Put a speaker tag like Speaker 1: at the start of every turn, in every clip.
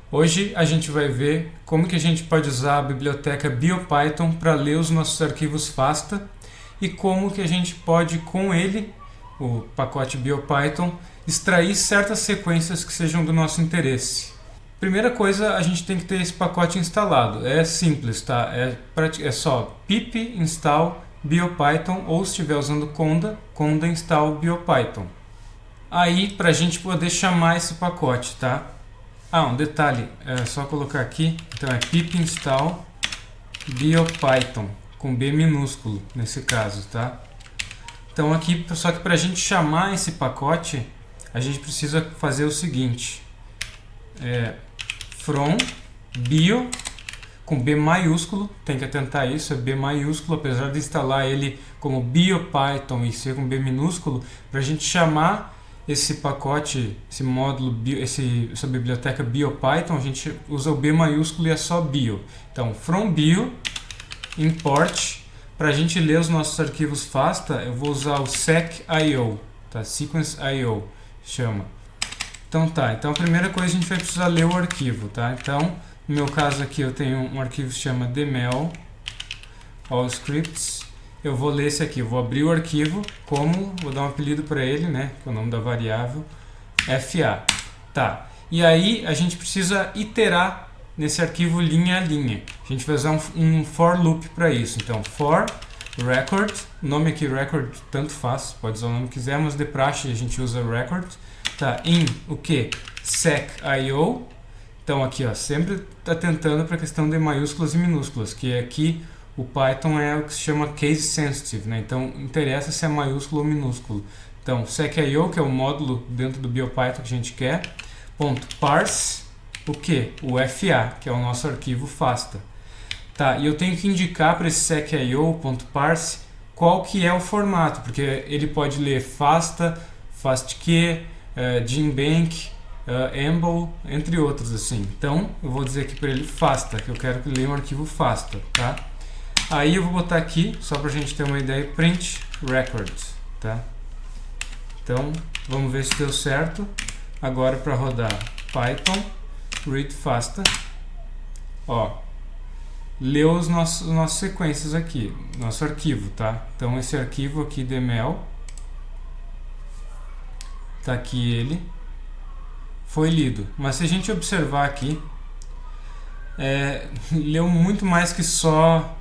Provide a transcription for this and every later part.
Speaker 1: Hoje a gente vai ver como que a gente pode usar a biblioteca BioPython para ler os nossos arquivos FASTA e como que a gente pode, com ele, o pacote BioPython, extrair certas sequências que sejam do nosso interesse. Primeira coisa, a gente tem que ter esse pacote instalado. É simples, tá? É só pip install BioPython, ou se estiver usando Conda install BioPython. Aí, para a gente poder chamar esse pacote, tá? Um detalhe, é só colocar aqui, então é pip install BioPython, com B minúsculo nesse caso, tá? Então aqui, só que para a gente chamar esse pacote, a gente precisa fazer o seguinte, from bio, com B maiúsculo, tem que atentar isso, é B maiúsculo, apesar de instalar ele como BioPython e ser com B minúsculo, para a gente chamar esse pacote, esse módulo, essa biblioteca BioPython, a gente usa o B maiúsculo e é só bio. Então, from bio, import, para a gente ler os nossos arquivos FASTA, eu vou usar o seq.io, tá? Sequence.io, chama. Então a primeira coisa a gente vai precisar ler o arquivo, tá? Então, no meu caso aqui eu tenho um arquivo que se chama dml, all scripts. Eu vou ler esse aqui, eu vou abrir o arquivo vou dar um apelido para ele, né, que é o nome da variável, fa. Tá, e aí a gente precisa iterar nesse arquivo linha a linha. A gente vai usar um for loop para isso. Então, for record, o nome aqui record tanto faz, pode usar o nome que quiser, mas de praxe a gente usa record. Tá, in o que? Seq.io. Então aqui, ó, sempre atentando para a questão de maiúsculas e minúsculas, que aqui o Python é o que se chama case sensitive, né? Então interessa se é maiúsculo ou minúsculo. Então seq.io, que é o módulo dentro do BioPython que a gente quer, .parse, o que? O FA, que é o nosso arquivo FASTA. Tá, e eu tenho que indicar para esse seq.io.parse qual que é o formato, porque ele pode ler FASTA, FASTQ, GenBank, Amble, entre outros assim. Então eu vou dizer aqui para ele FASTA, que eu quero que ele leia um arquivo FASTA, tá? Aí eu vou botar aqui, só para a gente ter uma ideia, print record, tá? Então vamos ver se deu certo. Agora para rodar Python read FASTA, ó, leu as nossas sequências aqui, nosso arquivo, tá? Então esse arquivo aqui dml, tá aqui ele, foi lido. Mas se a gente observar aqui, leu muito mais que só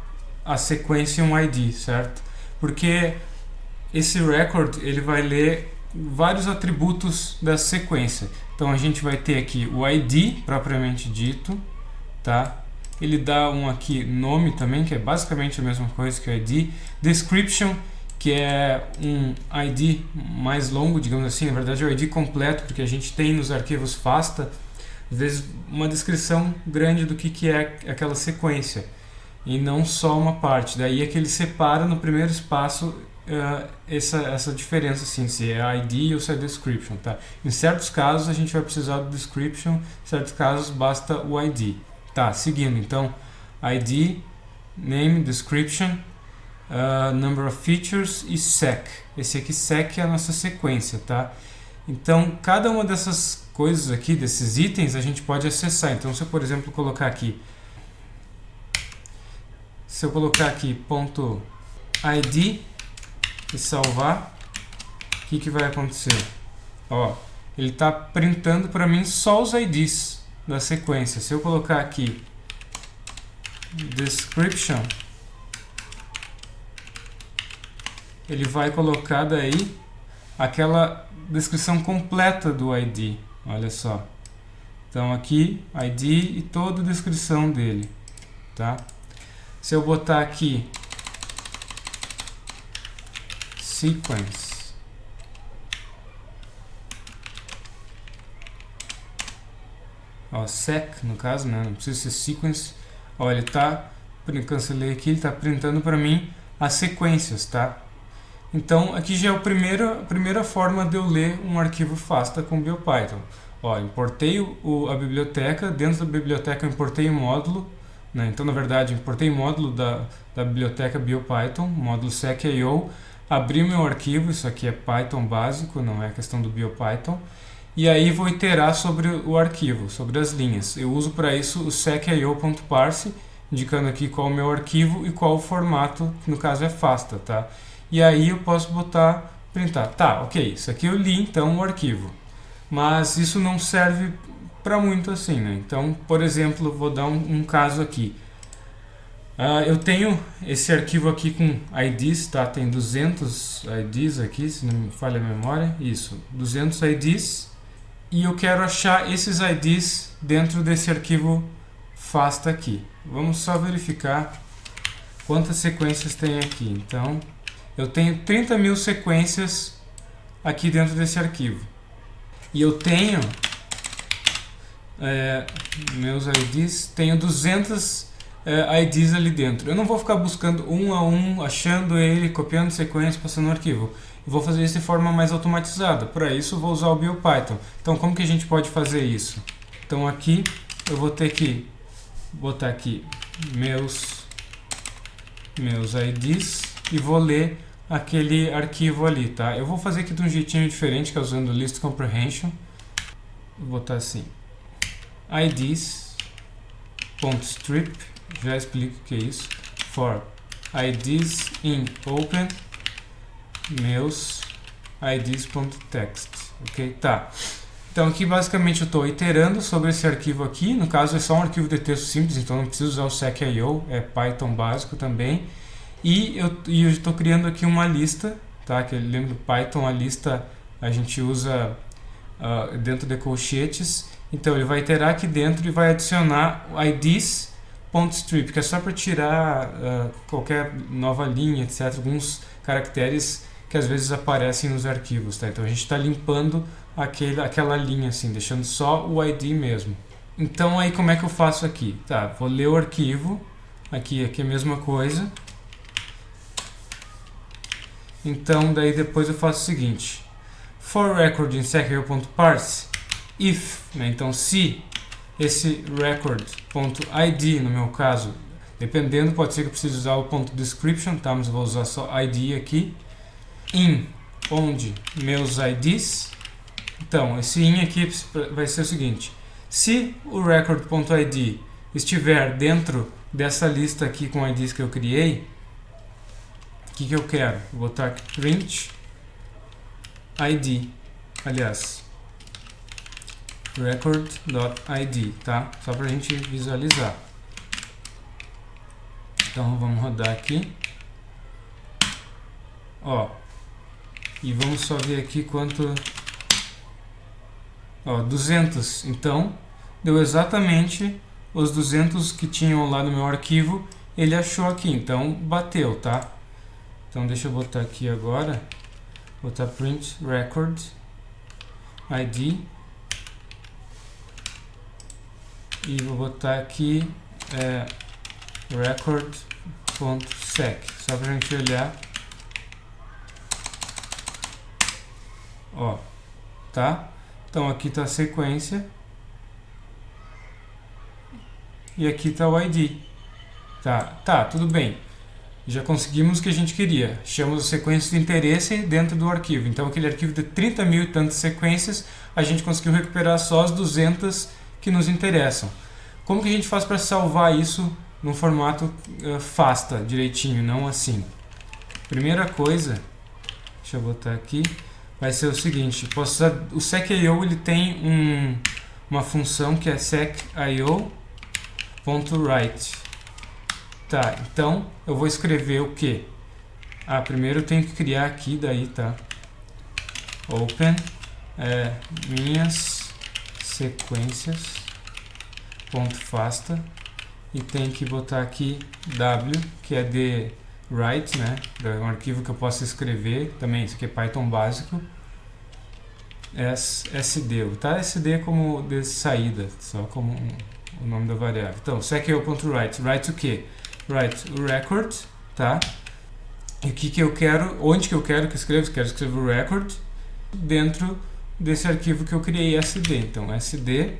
Speaker 1: a sequência e um ID, certo? Porque esse record ele vai ler vários atributos da sequência. Então a gente vai ter aqui o ID propriamente dito, tá? Ele dá um aqui nome também, que é basicamente a mesma coisa que o ID. Description, que é um ID mais longo, digamos assim, na verdade é o ID completo, porque a gente tem nos arquivos FASTA, às vezes, uma descrição grande do que é aquela sequência, e não só uma parte. Daí é que ele separa no primeiro espaço essa diferença, assim, se é ID ou se é description, tá? Em certos casos a gente vai precisar do description, em certos casos basta o ID. Tá, seguindo, então, ID, name, description, number of features e sec. Esse aqui, sec, é a nossa sequência, tá? Então, cada uma dessas coisas aqui, desses itens, a gente pode acessar. Então, se eu, por exemplo, colocar aqui, .id e salvar, o que vai acontecer? Ó, ele está printando para mim só os IDs da sequência. Se eu colocar aqui description, ele vai colocar daí aquela descrição completa do ID. Olha só. Então aqui ID e toda a descrição dele, tá? Se eu botar aqui sequence, ó, sec no caso, né? Não precisa ser sequence. Ó, ele tá, cancelei aqui, ele tá printando para mim as sequências, tá? Então aqui já é a primeira forma de eu ler um arquivo FASTA com BioPython. Ó, importei a biblioteca, dentro da biblioteca eu importei o módulo, né? Então na verdade eu importei o módulo da biblioteca BioPython, módulo seq.io, abri meu arquivo, isso aqui é Python básico, não é questão do BioPython, e aí vou iterar sobre o arquivo, sobre as linhas. Eu uso para isso o secio.parse, indicando aqui qual é o meu arquivo e qual o formato, que no caso é FASTA, tá? E aí eu posso botar, printar. Tá, ok, isso aqui eu li então o arquivo, mas isso não serve para muito assim, né? Então, por exemplo, vou dar um caso aqui. Eu tenho esse arquivo aqui com IDs, tá? Tem 200 IDs aqui, se não me falha a memória. Isso, 200 IDs. E eu quero achar esses IDs dentro desse arquivo FASTA aqui. Vamos só verificar quantas sequências tem aqui. Então, eu tenho 30.000 sequências aqui dentro desse arquivo. E eu tenho meus IDs, tenho 200 IDs ali dentro. Eu não vou ficar buscando um a um, achando ele, copiando sequência, passando no arquivo. Eu vou fazer isso de forma mais automatizada. Para isso eu vou usar o BioPython. Então como que a gente pode fazer isso? Então aqui eu vou ter que botar aqui meus IDs e vou ler aquele arquivo ali, tá? Eu vou fazer aqui de um jeitinho diferente, que é usando list comprehension. Vou botar assim, IDs.strip, já explico o que é isso, for IDs in open meus IDs.text, ok? Tá. Então aqui basicamente eu estou iterando sobre esse arquivo aqui, no caso é só um arquivo de texto simples, então não preciso usar o secio, é Python básico também. E eu estou criando aqui uma lista, tá? Que lembra do Python, a lista a gente usa dentro de colchetes. Então ele vai iterar aqui dentro e vai adicionar o IDs.strip, que é só para tirar qualquer nova linha, etc. Alguns caracteres que às vezes aparecem nos arquivos, tá? Então a gente está limpando aquela linha assim, deixando só o ID mesmo. Então aí como é que eu faço aqui? Tá, vou ler o arquivo, aqui é a mesma coisa. Então daí depois eu faço o seguinte, for record in secio.parse, if, né, então se esse record.id, no meu caso, dependendo, pode ser que eu precise usar o .description, tá, mas eu vou usar só id aqui, in, onde meus IDs, então esse in aqui vai ser o seguinte, se o record.id estiver dentro dessa lista aqui com IDs que eu criei, o que eu quero? Vou botar aqui print id, aliás, record.id, tá? Só pra gente visualizar. Então vamos rodar aqui. Ó, e vamos só ver aqui quanto. Ó, 200. Então deu exatamente os 200 que tinham lá no meu arquivo. Ele achou aqui, então bateu, tá? Então deixa eu botar aqui agora. Botar print record id. E vou botar aqui record.sec, só pra gente olhar. Ó, tá? Então aqui tá a sequência. E aqui tá o ID. Tá, tudo bem. Já conseguimos o que a gente queria. Achamos a sequência de interesse dentro do arquivo. Então aquele arquivo de 30.000 e tantas sequências, a gente conseguiu recuperar só as 200 que nos interessam. Como que a gente faz para salvar isso no formato FASTA direitinho, não assim? Primeira coisa, deixa eu botar aqui, vai ser o seguinte, posso usar, o secio ele tem uma função que é secio.write. Tá, então eu vou escrever o que? Primeiro eu tenho que criar aqui daí, tá? Open minhas sequências .fasta e tem que botar aqui w, que é de write, né? É um arquivo que eu posso escrever também, isso aqui é Python básico. sd, tá? sd como de saída, só como o nome da variável. Então, secio.write, write o que? Write o record, tá? E o que eu quero, onde que eu quero que eu escreva? Quero escrever o record dentro desse arquivo que eu criei, sd. Então, sd,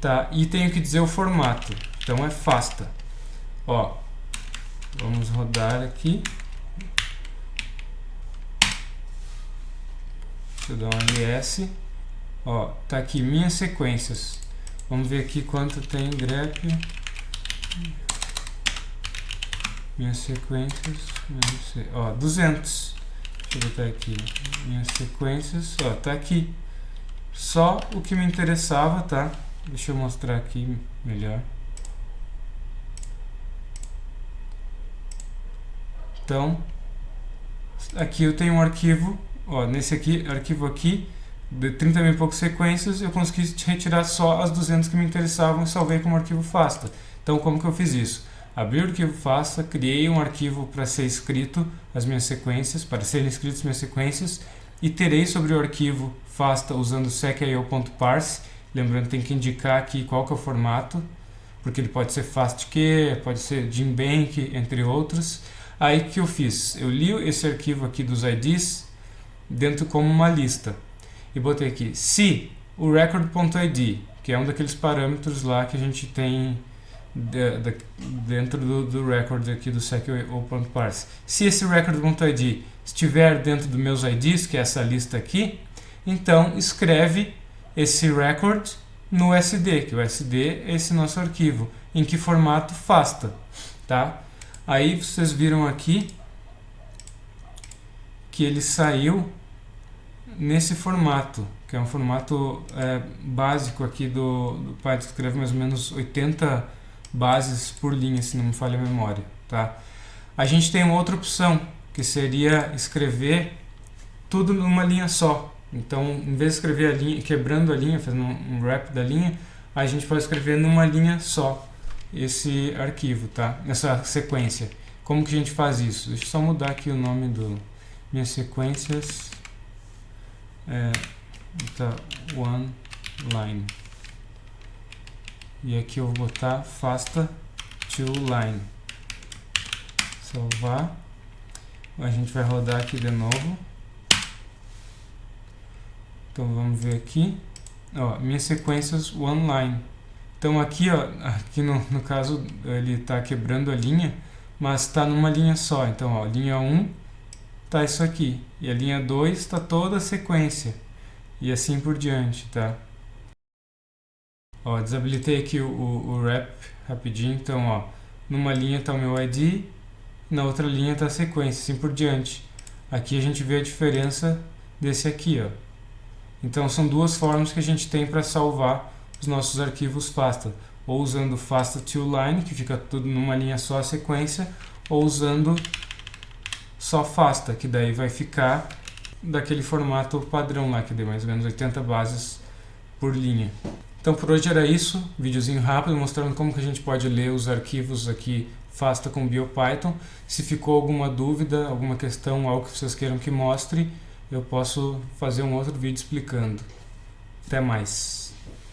Speaker 1: tá? E tenho que dizer o formato. Então, é FASTA. Ó, vamos rodar aqui. Deixa eu dar um ls. Ó, tá aqui minhas sequências. Vamos ver aqui quanto tem grep. Minhas sequências. Ó, 200. Deixa eu botar aqui. Minhas sequências. Ó, tá aqui. Só o que me interessava, tá? Deixa eu mostrar aqui melhor. Então, aqui eu tenho um arquivo, ó, nesse aqui, arquivo aqui, de 30 mil e poucas sequências, eu consegui retirar só as 200 que me interessavam e salvei como arquivo FASTA. Então, como que eu fiz isso? Abri o arquivo FASTA, criei um arquivo para ser escrito as minhas sequências, para serem escritas as minhas sequências, iterei sobre o arquivo FASTA usando secio.parse, lembrando que tem que indicar aqui qual que é o formato, porque ele pode ser FASTQ, pode ser Genbank, entre outros. Aí que eu fiz? Eu li esse arquivo aqui dos IDs dentro como uma lista e botei aqui se o record.id, que é um daqueles parâmetros lá que a gente tem dentro do record aqui do secio.parse. Se esse record.id estiver dentro dos meus IDs, que é essa lista aqui, então escreve esse record no SD, que o SD é esse nosso arquivo, em que formato FASTA, tá? Aí vocês viram aqui que ele saiu nesse formato, que é um formato básico aqui do Python, que escreve mais ou menos 80 bases por linha, se não me falha a memória, tá? A gente tem uma outra opção, que seria escrever tudo numa linha só. Então, em vez de escrever a linha, quebrando a linha, fazendo um wrap da linha, a gente pode escrever numa linha só esse arquivo, tá? Essa sequência. Como que a gente faz isso? Deixa eu só mudar aqui o nome do minhas sequências. Tá, one line. E aqui eu vou botar FASTA two line. Salvar. A gente vai rodar aqui de novo. Então vamos ver aqui. Ó, minhas sequências one line. Então aqui, ó, aqui no caso ele está quebrando a linha, mas está numa linha só. Então, ó, linha 1 está isso aqui, e a linha 2 está toda a sequência, e assim por diante, tá? Ó, desabilitei aqui o wrap rapidinho. Então, ó, numa linha está o meu ID, na outra linha está a sequência, assim por diante. Aqui a gente vê a diferença desse aqui, ó. Então são duas formas que a gente tem para salvar os nossos arquivos FASTA, ou usando FASTA two line, que fica tudo numa linha só a sequência, ou usando só FASTA, que daí vai ficar daquele formato padrão lá, que deu mais ou menos 80 bases por linha. Então por hoje era isso, videozinho rápido mostrando como que a gente pode ler os arquivos aqui FASTA com BioPython. Se ficou alguma dúvida, alguma questão, algo que vocês queiram que mostre, eu posso fazer um outro vídeo explicando. Até mais!